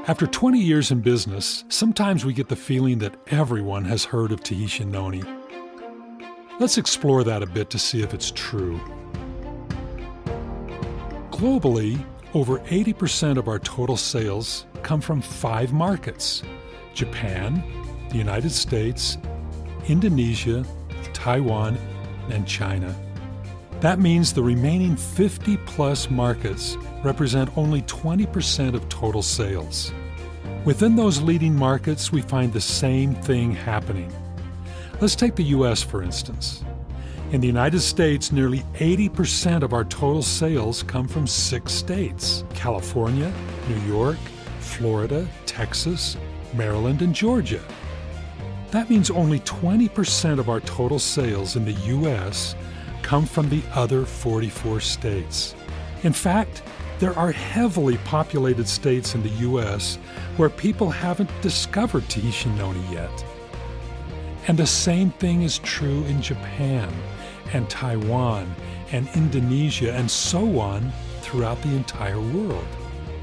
After 20 years in business, sometimes we get the feeling that everyone has heard of Tahitian Noni. Let's explore that a bit to see if it's true. Globally, over 80% of our total sales come from 5 markets: Japan, the United States, Indonesia, Taiwan, and China. That means the remaining 50-plus markets represent only 20% of total sales. Within those leading markets, we find the same thing happening. Let's take the U.S. for instance. In the United States, nearly 80% of our total sales come from 6 states: California, New York, Florida, Texas, Maryland, and Georgia. That means only 20% of our total sales in the U.S. come from the other 44 states. In fact, there are heavily populated states in the U.S. where people haven't discovered Tahitian Noni yet. And the same thing is true in Japan and Taiwan and Indonesia and so on throughout the entire world.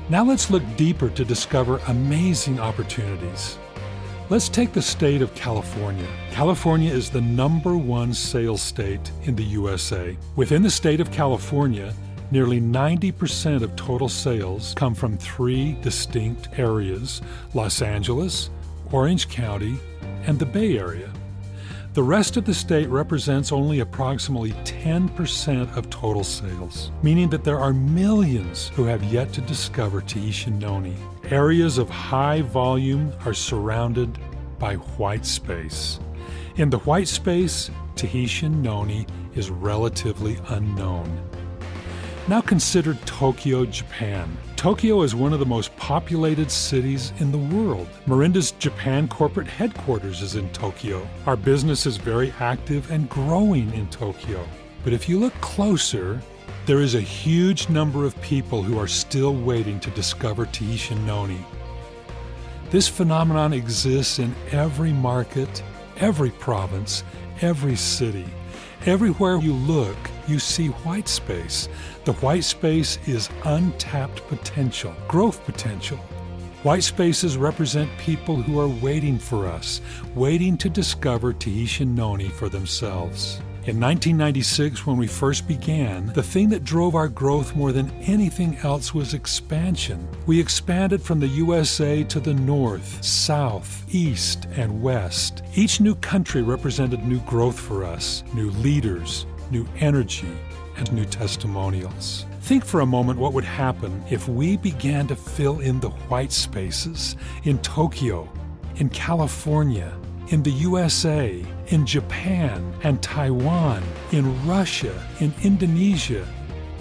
Now let's look deeper to discover amazing opportunities. Let's take the state of California. California is the #1 sales state in the USA. Within the state of California, nearly 90% of total sales come from 3 distinct areas: Los Angeles, Orange County, and the Bay Area. The rest of the state represents only approximately 10% of total sales, meaning that there are millions who have yet to discover Tahitian Noni. Areas of high volume are surrounded by white space. In the white space, Tahitian Noni is relatively unknown. Now consider Tokyo, Japan. Tokyo is one of the most populated cities in the world. Mirinda's Japan corporate headquarters is in Tokyo. Our business is very active and growing in Tokyo. But if you look closer, there is a huge number of people who are still waiting to discover Tahitian Noni. This phenomenon exists in every market, every province, every city. Everywhere you look, you see white space. The white space is untapped potential, growth potential. White spaces represent people who are waiting for us, waiting to discover Tahitian Noni for themselves. In 1996, when we first began, the thing that drove our growth more than anything else was expansion. We expanded from the USA to the north, south, east, and west. Each new country represented new growth for us, new leaders, new energy, and new testimonials. Think for a moment what would happen if we began to fill in the white spaces in Tokyo, in California, in the USA, in Japan and Taiwan, in Russia, in Indonesia,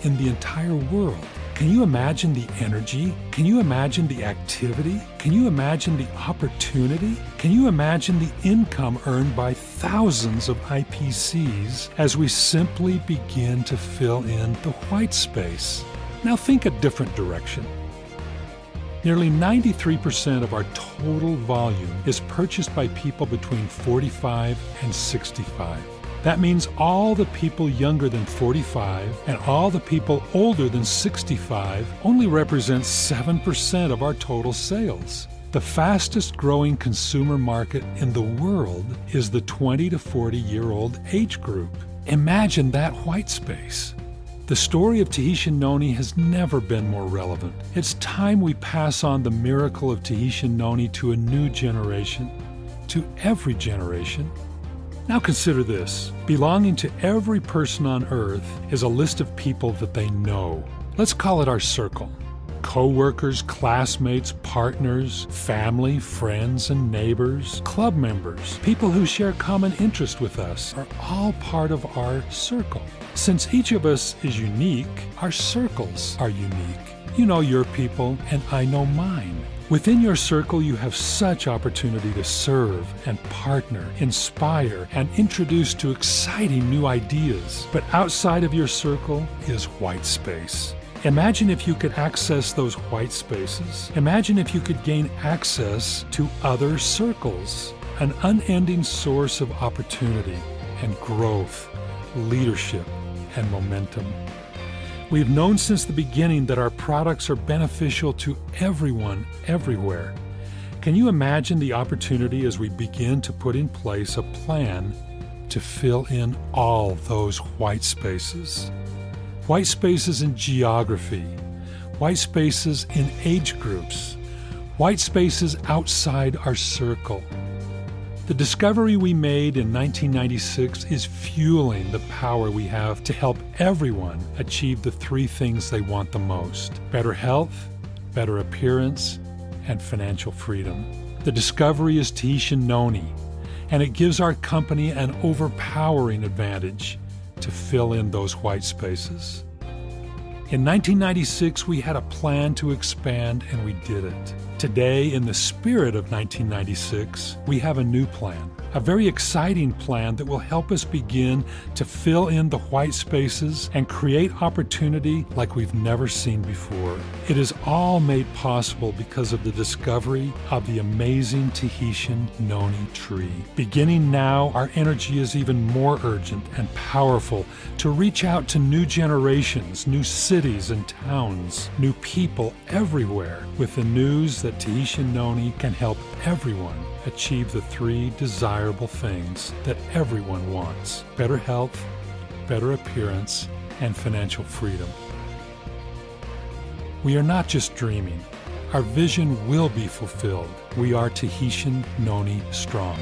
in the entire world. Can you imagine the energy? Can you imagine the activity? Can you imagine the opportunity? Can you imagine the income earned by thousands of IPCs as we simply begin to fill in the white space? Now think a different direction. Nearly 93% of our total volume is purchased by people between 45 and 65. That means all the people younger than 45 and all the people older than 65 only represent 7% of our total sales. The fastest growing consumer market in the world is the 20 to 40-year-old age group. Imagine that white space. The story of Tahitian Noni has never been more relevant. It's time we pass on the miracle of Tahitian Noni to a new generation, to every generation. Now consider this. Belonging to every person on earth is a list of people that they know. Let's call it our circle. Co-workers, classmates, partners, family, friends, and neighbors, club members, people who share common interest with us are all part of our circle. Since each of us is unique, our circles are unique. You know your people, and I know mine. Within your circle, you have such opportunity to serve and partner, inspire, and introduce to exciting new ideas. But outside of your circle is white space. Imagine if you could access those white spaces. Imagine if you could gain access to other circles, an unending source of opportunity and growth, leadership, and momentum. We've known since the beginning that our products are beneficial to everyone, everywhere. Can you imagine the opportunity as we begin to put in place a plan to fill in all those white spaces? White spaces in geography, white spaces in age groups, white spaces outside our circle. The discovery we made in 1996 is fueling the power we have to help everyone achieve the three things they want the most: better health, better appearance, and financial freedom. The discovery is Tahitian Noni, and it gives our company an overpowering advantage to fill in those white spaces. In 1996, we had a plan to expand, and we did it. Today, in the spirit of 1996, we have a new plan, a very exciting plan that will help us begin to fill in the white spaces and create opportunity like we've never seen before. It is all made possible because of the discovery of the amazing Tahitian Noni tree. Beginning now, our energy is even more urgent and powerful to reach out to new generations, new cities and towns, new people everywhere with the news that Tahitian Noni can help everyone achieve the three desirable things that everyone wants: better health, better appearance, and financial freedom. We are not just dreaming. Our vision will be fulfilled. We are Tahitian Noni strong.